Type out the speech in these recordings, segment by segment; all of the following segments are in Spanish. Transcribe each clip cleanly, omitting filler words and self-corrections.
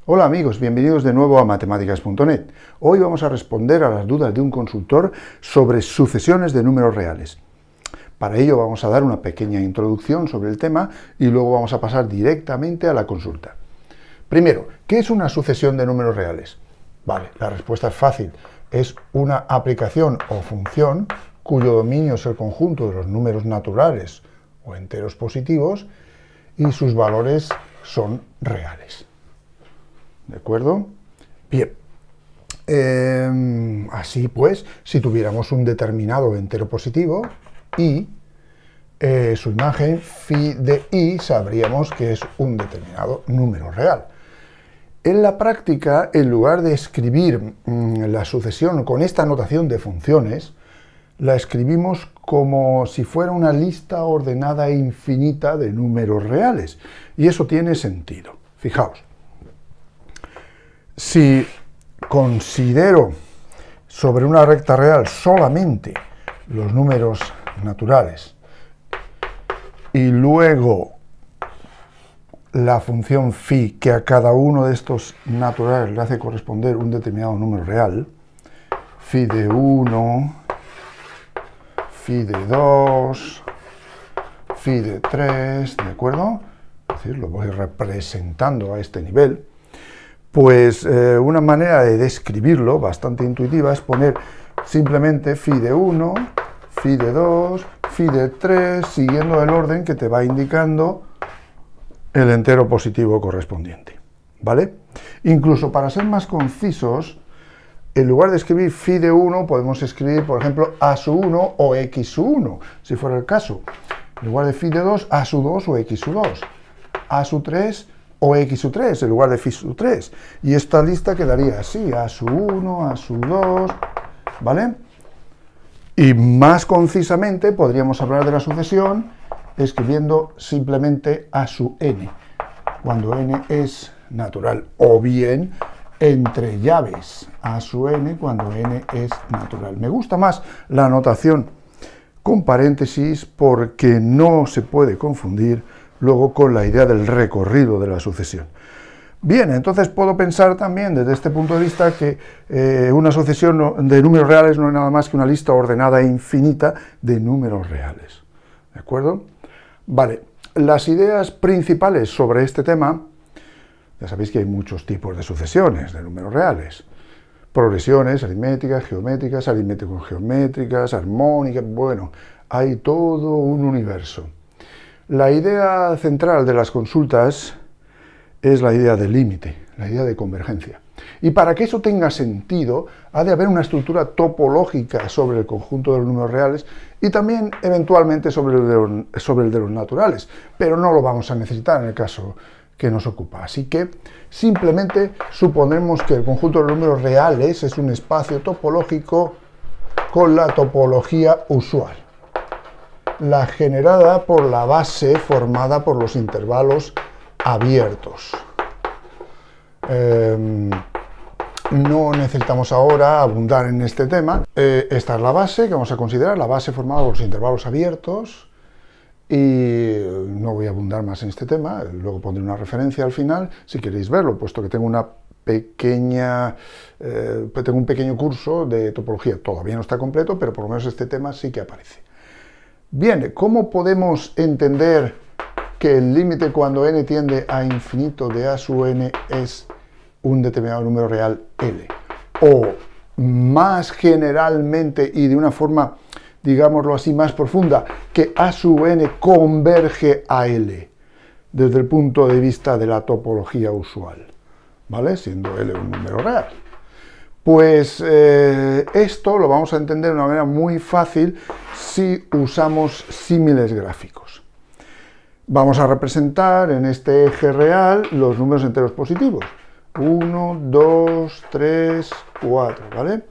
Hola amigos, bienvenidos de nuevo a matemáticas.net. Hoy vamos a responder a las dudas de un consultor sobre sucesiones de números reales. Para ello vamos a dar una pequeña introducción sobre el tema y luego vamos a pasar directamente a la consulta. Primero, ¿qué es una sucesión de números reales? Vale, la respuesta es fácil. Es una aplicación o función cuyo dominio es el conjunto de los números naturales o enteros positivos y sus valores son reales. ¿De acuerdo? Bien. Así pues, si tuviéramos un determinado entero positivo, y su imagen, phi de i, sabríamos que es un determinado número real. En la práctica, en lugar de escribir la sucesión con esta notación de funciones, la escribimos como si fuera una lista ordenada e infinita de números reales. Y eso tiene sentido. Fijaos. Si considero sobre una recta real solamente los números naturales y luego la función phi, que a cada uno de estos naturales le hace corresponder un determinado número real, phi de 1, phi de 2, phi de 3, ¿de acuerdo? Es decir, lo voy representando a este nivel. Pues una manera de describirlo, bastante intuitiva, es poner simplemente phi de 1, phi de 2, phi de 3, siguiendo el orden que te va indicando el entero positivo correspondiente, ¿vale? Incluso para ser más concisos, en lugar de escribir phi de 1, podemos escribir, por ejemplo, a su 1 o x su 1, si fuera el caso. En lugar de phi de 2, a su 2 o x su 2. A su 3 o x su 3 en lugar de phi su 3. Y esta lista quedaría así, a su 1, a su 2, ¿vale? Y más concisamente podríamos hablar de la sucesión escribiendo simplemente a su n, cuando n es natural, o bien entre llaves a su n cuando n es natural. Me gusta más la notación con paréntesis porque no se puede confundir luego con la idea del recorrido de la sucesión. Bien, entonces puedo pensar también desde este punto de vista que una sucesión de números reales no es nada más que una lista ordenada e infinita de números reales. ¿De acuerdo? Vale, las ideas principales sobre este tema, ya sabéis que hay muchos tipos de sucesiones de números reales. Progresiones, aritméticas, geométricas, aritmético-geométricas, armónicas, bueno, hay todo un universo. La idea central de las consultas es la idea del límite, la idea de convergencia. Y para que eso tenga sentido, ha de haber una estructura topológica sobre el conjunto de los números reales y también, eventualmente, sobre el de los naturales. Pero no lo vamos a necesitar en el caso que nos ocupa. Así que, simplemente, suponemos que el conjunto de los números reales es un espacio topológico con la topología usual, la generada por la base formada por los intervalos abiertos. No necesitamos ahora abundar en este tema. Esta es la base que vamos a considerar, la base formada por los intervalos abiertos, y no voy a abundar más en este tema, luego pondré una referencia al final si queréis verlo, puesto que tengo un pequeño curso de topología. Todavía no está completo, pero por lo menos este tema sí que aparece. Bien, ¿cómo podemos entender que el límite cuando n tiende a infinito de a sub n es un determinado número real L? O más generalmente y de una forma, digámoslo así, más profunda, que a sub n converge a L desde el punto de vista de la topología usual, ¿vale? Siendo L un número real. Pues esto lo vamos a entender de una manera muy fácil si usamos símiles gráficos. Vamos a representar en este eje real los números enteros positivos. 1, 2, 3, 4, ¿vale?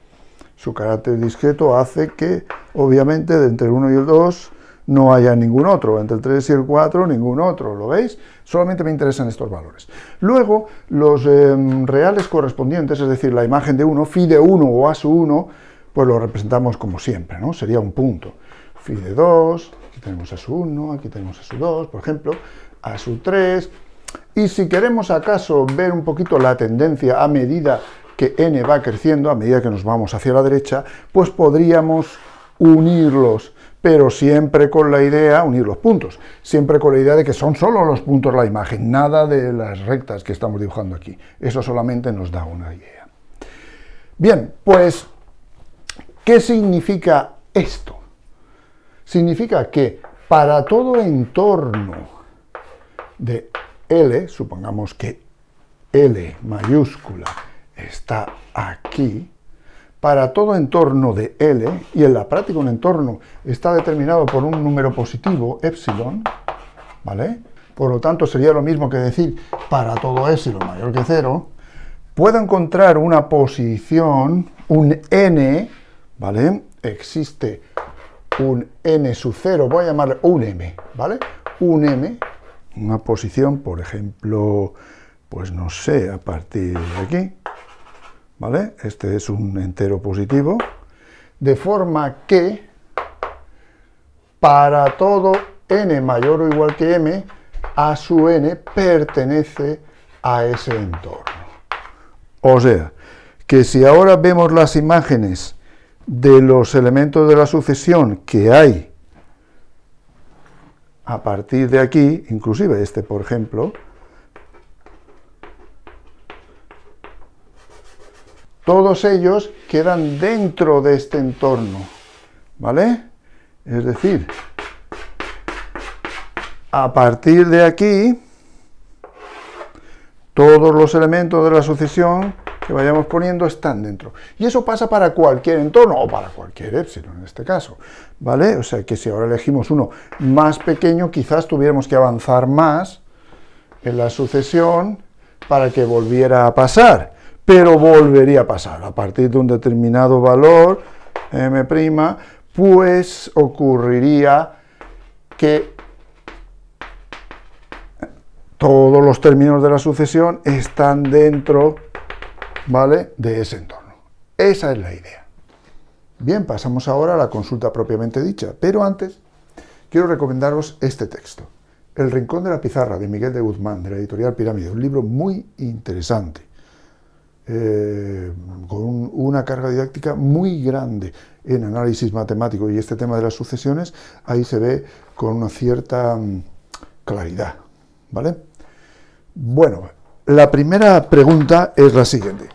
Su carácter discreto hace que, obviamente, entre el 1 y el 2 no haya ningún otro, entre el 3 y el 4 ningún otro, ¿lo veis? Solamente me interesan estos valores. Luego, los reales correspondientes, es decir, la imagen de 1, phi de 1 o a su 1, pues lo representamos como siempre, ¿no? Sería un punto. Phi de 2, aquí tenemos a su 1, aquí tenemos a su 2, por ejemplo, a su 3, Y si queremos acaso ver un poquito la tendencia a medida que n va creciendo, a medida que nos vamos hacia la derecha, pues podríamos unirlos, pero siempre con la idea, unir los puntos, siempre con la idea de que son solo los puntos la imagen, nada de las rectas que estamos dibujando aquí. Eso solamente nos da una idea. Bien, pues, ¿qué significa esto? Significa que para todo entorno de L, supongamos que L mayúscula está aquí, para todo entorno de L, y en la práctica un entorno está determinado por un número positivo, epsilon, ¿vale? Por lo tanto sería lo mismo que decir para todo epsilon mayor que 0, puedo encontrar una posición, un n, ¿vale? Existe un n sub 0, voy a llamarle un m, ¿vale? Un m, una posición, por ejemplo, pues no sé, a partir de aquí, ¿vale? Este es un entero positivo, de forma que para todo n mayor o igual que m, a su n pertenece a ese entorno. O sea, que si ahora vemos las imágenes de los elementos de la sucesión que hay a partir de aquí, inclusive este, por ejemplo, todos ellos quedan dentro de este entorno, ¿vale? Es decir, a partir de aquí, todos los elementos de la sucesión que vayamos poniendo están dentro. Y eso pasa para cualquier entorno, o para cualquier epsilon en este caso, ¿vale? O sea que si ahora elegimos uno más pequeño, quizás tuviéramos que avanzar más en la sucesión para que volviera a pasar, pero volvería a pasar. A partir de un determinado valor, m', pues ocurriría que todos los términos de la sucesión están dentro, ¿vale?, de ese entorno. Esa es la idea. Bien, pasamos ahora a la consulta propiamente dicha, pero antes quiero recomendaros este texto, El rincón de la pizarra, de Miguel de Guzmán, de la editorial Pirámide, un libro muy interesante, con una carga didáctica muy grande en análisis matemático, y este tema de las sucesiones ahí se ve con una cierta claridad, ¿vale? Bueno, la primera pregunta es la siguiente.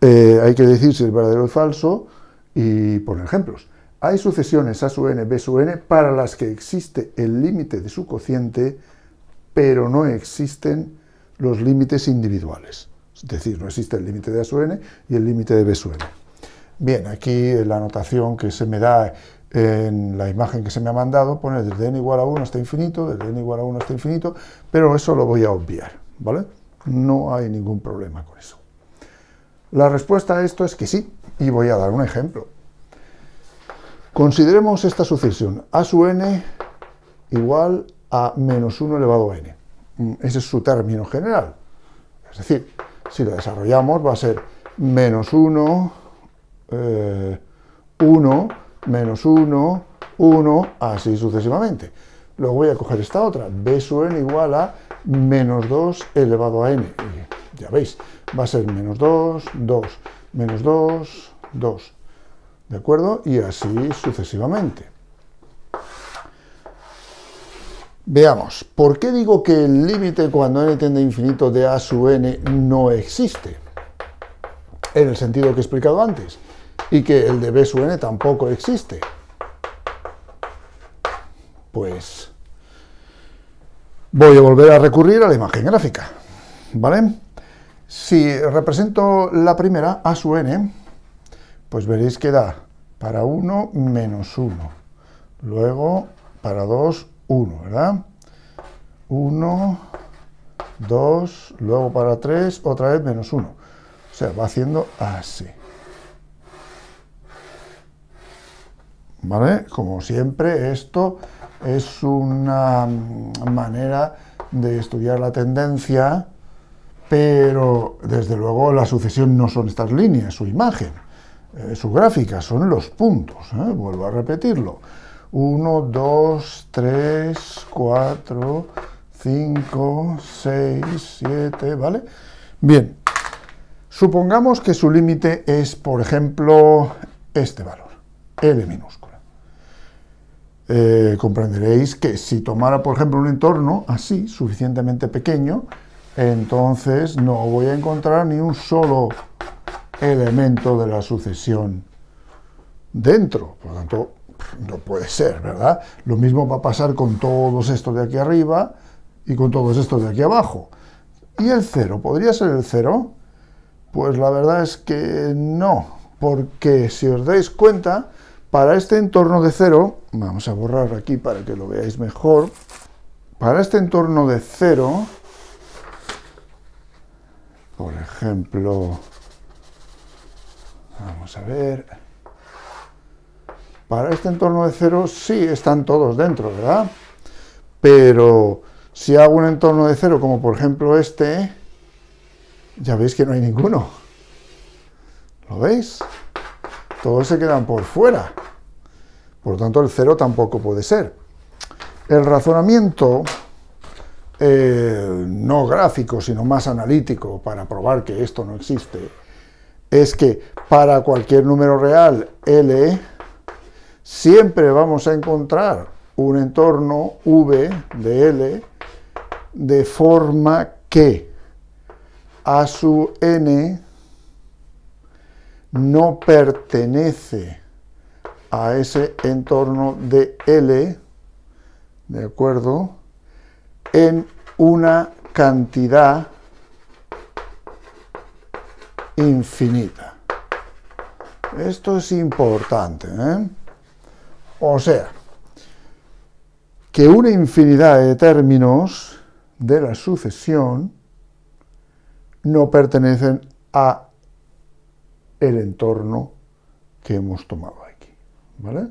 Hay que decir si es verdadero o falso y poner ejemplos. Hay sucesiones A sub n, B sub n para las que existe el límite de su cociente, pero no existen los límites individuales. Es decir, no existe el límite de A sub n y el límite de B sub n. Bien, aquí la anotación que se me da en la imagen que se me ha mandado pone desde n igual a 1 hasta infinito, desde n igual a 1 hasta infinito, pero eso lo voy a obviar, ¿vale? No hay ningún problema con eso. La respuesta a esto es que sí, y voy a dar un ejemplo. Consideremos esta sucesión, A sub n igual a menos 1 elevado a n. Ese es su término general. Es decir, si lo desarrollamos va a ser menos 1, 1, menos 1, 1, así sucesivamente. Luego voy a coger esta otra, B sub n igual a menos 2 elevado a n. Y ya veis, va a ser menos 2, 2, menos 2, 2. ¿De acuerdo? Y así sucesivamente. Veamos, ¿por qué digo que el límite cuando n tiende a infinito de A sub n no existe? En el sentido que he explicado antes. Y que el de B sub n tampoco existe. Pues voy a volver a recurrir a la imagen gráfica, ¿vale? Si represento la primera, A sub n, pues veréis que da para 1 menos 1. Luego para 2, 1, ¿verdad? 1, 2, luego para 3, otra vez menos 1. O sea, va haciendo así. ¿Vale? Como siempre, esto es una manera de estudiar la tendencia, pero desde luego la sucesión no son estas líneas, su imagen, su gráfica, son los puntos. Vuelvo a repetirlo. 1, 2, 3, 4, 5, 6, 7, ¿vale? Bien, supongamos que su límite es, por ejemplo, este valor, L minúscula. Comprenderéis que si tomara, por ejemplo, un entorno así, suficientemente pequeño, entonces no voy a encontrar ni un solo elemento de la sucesión dentro. Por lo tanto, no puede ser, ¿verdad? Lo mismo va a pasar con todos estos de aquí arriba y con todos estos de aquí abajo. ¿Y el 0? ¿Podría ser el 0? Pues la verdad es que no, porque si os dais cuenta, para este entorno de 0, vamos a borrar aquí para que lo veáis mejor, para este entorno de 0, por ejemplo, vamos a ver, para este entorno de 0 sí están todos dentro, ¿verdad? Pero si hago un entorno de 0, como por ejemplo este, ya veis que no hay ninguno. ¿Lo veis? Todos se quedan por fuera. Por lo tanto, el 0 tampoco puede ser. El razonamiento, no gráfico, sino más analítico, para probar que esto no existe, es que para cualquier número real L, siempre vamos a encontrar un entorno V de L de forma que A sub n no pertenece a ese entorno de L, ¿de acuerdo?, en una cantidad infinita. Esto es importante, ¿eh? O sea, que una infinidad de términos de la sucesión no pertenecen a el entorno que hemos tomado aquí, ¿vale?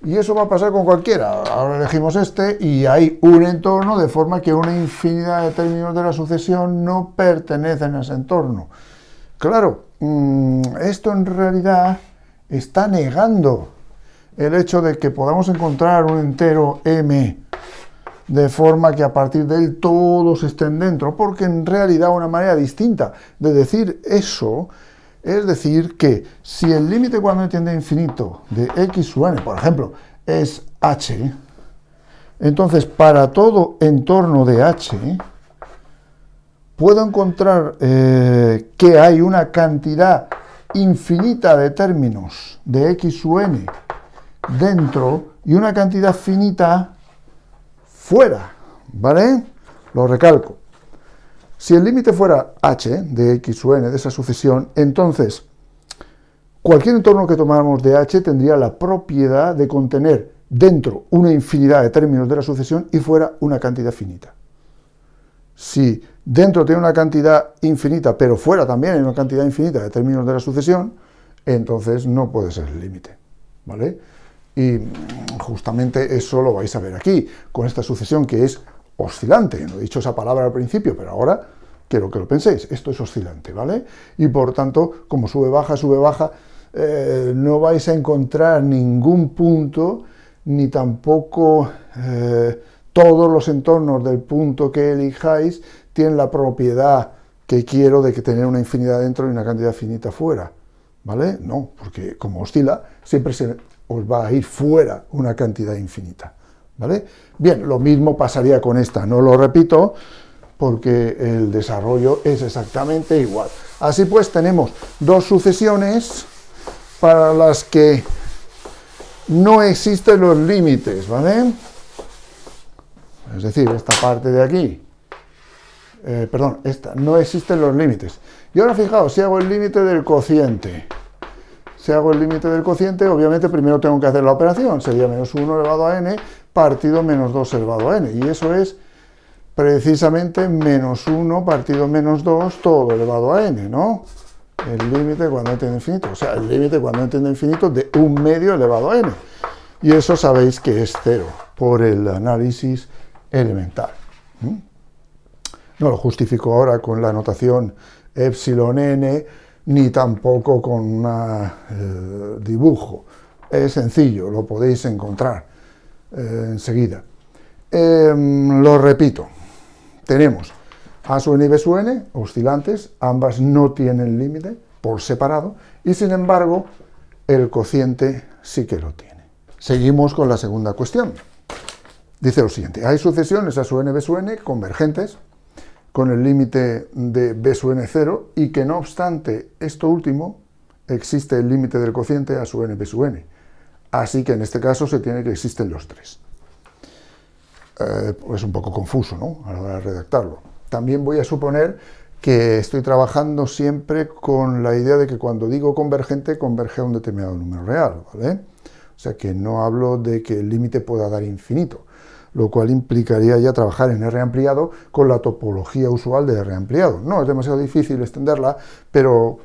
Y eso va a pasar con cualquiera. Ahora elegimos este y hay un entorno de forma que una infinidad de términos de la sucesión no pertenecen a ese entorno. Claro, esto en realidad está negando el hecho de que podamos encontrar un entero m de forma que a partir de él todos estén dentro, porque en realidad una manera distinta de decir eso es decir que si el límite cuando n tiende a infinito de x sub n, por ejemplo, es h, entonces para todo entorno de h puedo encontrar que hay una cantidad infinita de términos de x sub n dentro y una cantidad finita fuera, ¿vale? Lo recalco. Si el límite fuera h de x sub n de esa sucesión, entonces cualquier entorno que tomáramos de h tendría la propiedad de contener dentro una infinidad de términos de la sucesión y fuera una cantidad finita. Si dentro tiene una cantidad infinita, pero fuera también hay una cantidad infinita de términos de la sucesión, entonces no puede ser el límite, ¿vale? Y justamente eso lo vais a ver aquí, con esta sucesión que es oscilante. No he dicho esa palabra al principio, pero ahora quiero que lo penséis. Esto es oscilante, ¿vale? Y por tanto, como sube, baja, no vais a encontrar ningún punto, ni tampoco todos los entornos del punto que elijáis tienen la propiedad que quiero de que tener una infinidad dentro y una cantidad finita fuera, ¿vale? No, porque como oscila, siempre os va a ir fuera una cantidad infinita, ¿vale? Bien, lo mismo pasaría con esta, no lo repito, porque el desarrollo es exactamente igual. Así pues, tenemos dos sucesiones para las que no existen los límites, ¿vale? Es decir, esta parte de aquí, esta, no existen los límites. Y ahora fijaos, si hago el límite del cociente, obviamente primero tengo que hacer la operación, sería menos 1 elevado a n partido menos 2 elevado a n, y eso es precisamente menos 1 partido menos 2 todo elevado a n, ¿no? El límite cuando n tiende a infinito, o sea, el límite cuando n tiende a infinito de 1/2 elevado a n, y eso sabéis que es 0 por el análisis elemental. No lo justifico ahora con la notación epsilon n, ni tampoco con un dibujo. Es sencillo, lo podéis encontrar enseguida. Lo repito, tenemos A sub n y B sub n, oscilantes, ambas no tienen límite por separado, y sin embargo, el cociente sí que lo tiene. Seguimos con la segunda cuestión. Dice lo siguiente: hay sucesiones A sub n, B sub n convergentes con el límite de B sub n 0 y que no obstante esto último existe el límite del cociente A sub n, B sub n. Así que en este caso se tiene que existen los tres. Es un poco confuso, ¿no?, a la hora de redactarlo. También voy a suponer que estoy trabajando siempre con la idea de que cuando digo convergente, converge a un determinado número real, ¿vale? O sea que no hablo de que el límite pueda dar infinito, lo cual implicaría ya trabajar en R ampliado con la topología usual de R ampliado. No es demasiado difícil extenderla, pero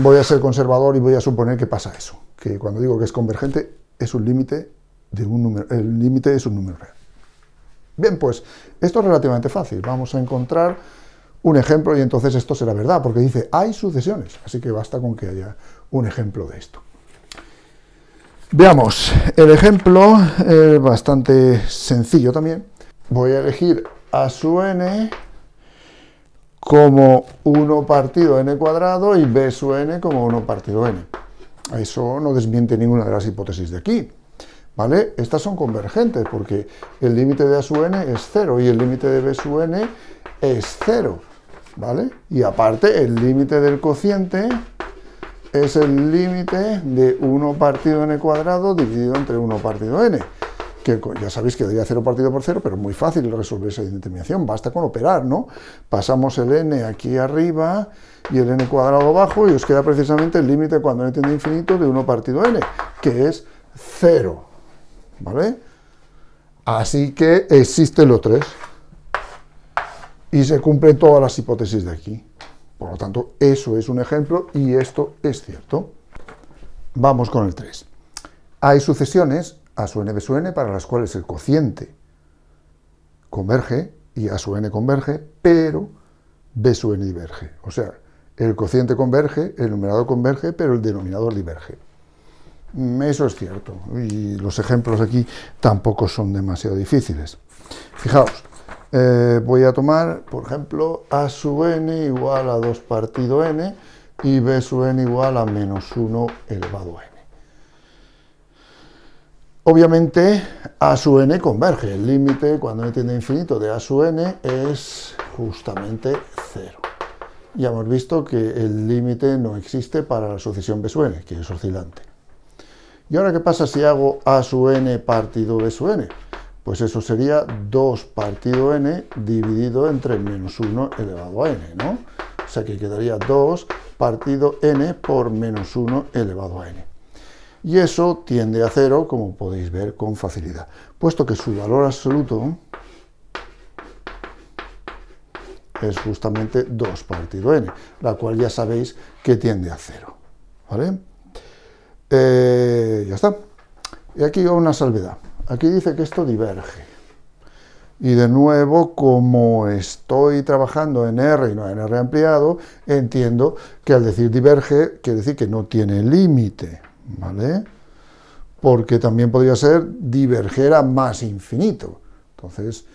voy a ser conservador y voy a suponer que pasa eso, que cuando digo que es convergente es un límite de un número, el límite es un número real. Bien, pues esto es relativamente fácil. Vamos a encontrar un ejemplo y entonces esto será verdad, porque dice hay sucesiones, así que basta con que haya un ejemplo de esto. Veamos, el ejemplo es bastante sencillo también. Voy a elegir A sub n como 1 partido n cuadrado y B sub n como 1 partido n. Eso no desmiente ninguna de las hipótesis de aquí, ¿vale? Estas son convergentes porque el límite de A sub n es 0 y el límite de B sub n es 0, ¿vale? Y aparte el límite del cociente es el límite de 1 partido n cuadrado dividido entre 1 partido n, que ya sabéis que daría 0 partido por 0, pero es muy fácil resolver esa determinación, basta con operar, ¿no? Pasamos el n aquí arriba y el n cuadrado abajo y os queda precisamente el límite cuando n tiende a infinito de 1 partido n, que es 0, ¿vale? Así que existen los tres y se cumplen todas las hipótesis de aquí. Por lo tanto, eso es un ejemplo y esto es cierto. Vamos con el 3. Hay sucesiones A sub n, B sub n para las cuales el cociente converge y A sub n converge, pero B sub n diverge. O sea, el cociente converge, el numerador converge, pero el denominador diverge. Eso es cierto. Y los ejemplos aquí tampoco son demasiado difíciles. Fijaos. Voy a tomar, por ejemplo, A sub n igual a 2 partido n y B sub n igual a menos 1 elevado a n. Obviamente, A sub n converge. El límite, cuando n tiende a infinito, de A sub n es justamente 0. Ya hemos visto que el límite no existe para la sucesión B sub n, que es oscilante. ¿Y ahora qué pasa si hago A sub n partido B sub n? Pues eso sería 2 partido n dividido entre menos 1 elevado a n, ¿no? O sea que quedaría 2 partido n por menos 1 elevado a n. Y eso tiende a 0, como podéis ver con facilidad, puesto que su valor absoluto es justamente 2 partido n, la cual ya sabéis que tiende a 0, ¿vale? Ya está. Y aquí va una salvedad. Aquí dice que esto diverge. Y de nuevo, como estoy trabajando en R y no en R ampliado, entiendo que al decir diverge, quiere decir que no tiene límite, ¿vale? Porque también podría ser diverger a más infinito. Entonces,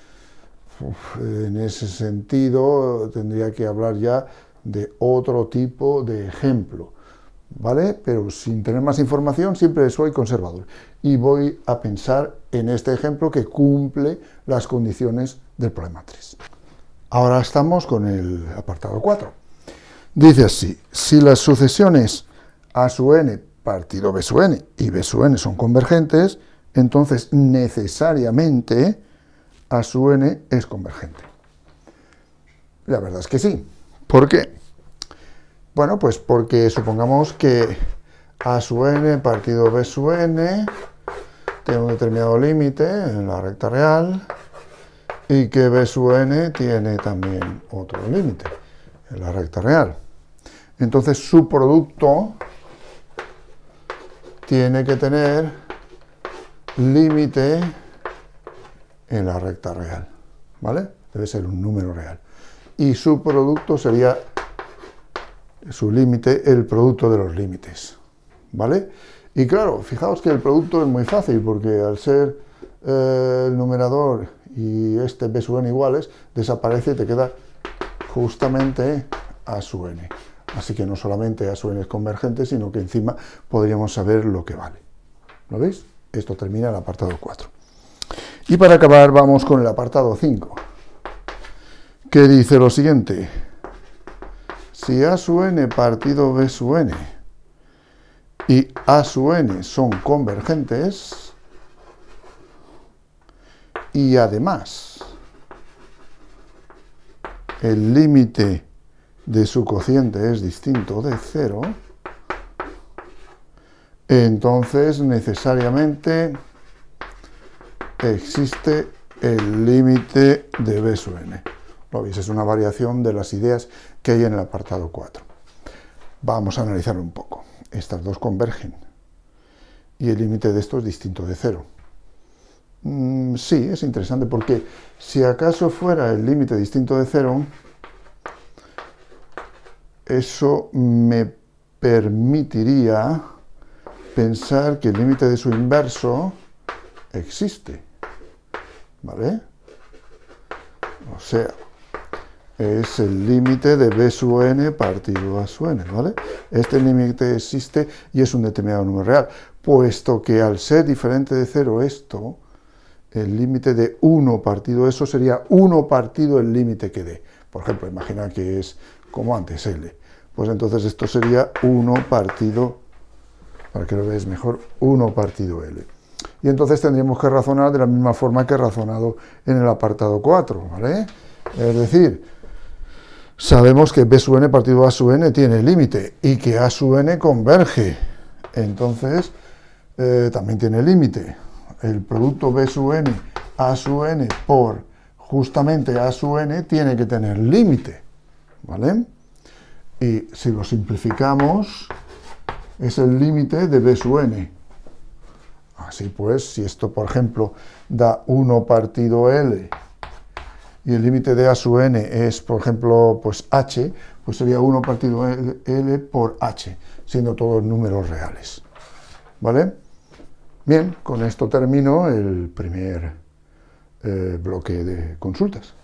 en ese sentido, tendría que hablar ya de otro tipo de ejemplo, ¿vale? Pero sin tener más información siempre soy conservador y voy a pensar en este ejemplo que cumple las condiciones del problema 3. Ahora estamos con el apartado 4. Dice así: si las sucesiones A sub n partido B sub n y B sub n son convergentes, entonces necesariamente A sub n es convergente. La verdad es que sí. ¿Por qué? Bueno, pues porque supongamos que A sub n partido B sub n tiene un determinado límite en la recta real y que B sub n tiene también otro límite en la recta real. Entonces su producto tiene que tener límite en la recta real, ¿vale? Debe ser un número real. Y su producto sería su límite, el producto de los límites, ¿vale? Y claro, fijaos que el producto es muy fácil, porque al ser el numerador y este B sub n iguales, desaparece y te queda justamente A sub n. Así que no solamente A sub n es convergente, sino que encima podríamos saber lo que vale. ¿Lo veis? Esto termina el apartado 4. Y para acabar vamos con el apartado 5, que dice lo siguiente. Si A sub n partido B sub n y A sub n son convergentes, y además el límite de su cociente es distinto de 0, entonces necesariamente existe el límite de B sub n. Lo veis, es una variación de las ideas que hay en el apartado 4. Vamos a analizarlo un poco. Estas dos convergen y el límite de esto es distinto de 0. Sí, es interesante porque si acaso fuera el límite distinto de 0, eso me permitiría pensar que el límite de su inverso existe, ¿vale? O sea, es el límite de B sub n partido A sub n, ¿vale? Este límite existe y es un determinado número real, puesto que al ser diferente de 0 esto, el límite de 1 partido eso sería 1 partido el límite que dé. Por ejemplo, imagina que es como antes L. Pues entonces esto sería 1 partido, para que lo veáis mejor, 1 partido L. Y entonces tendríamos que razonar de la misma forma que he razonado en el apartado 4, ¿vale? Es decir, sabemos que B sub n partido A sub n tiene límite y que A sub n converge. Entonces, también tiene límite. El producto B sub n, A sub n por justamente A sub n tiene que tener límite, ¿vale? Y si lo simplificamos, es el límite de B sub n. Así pues, si esto, por ejemplo, da 1 partido L y el límite de A sub n es, por ejemplo, pues H, pues sería 1 partido L por H, siendo todos números reales, ¿vale? Bien, con esto termino el primer bloque de consultas.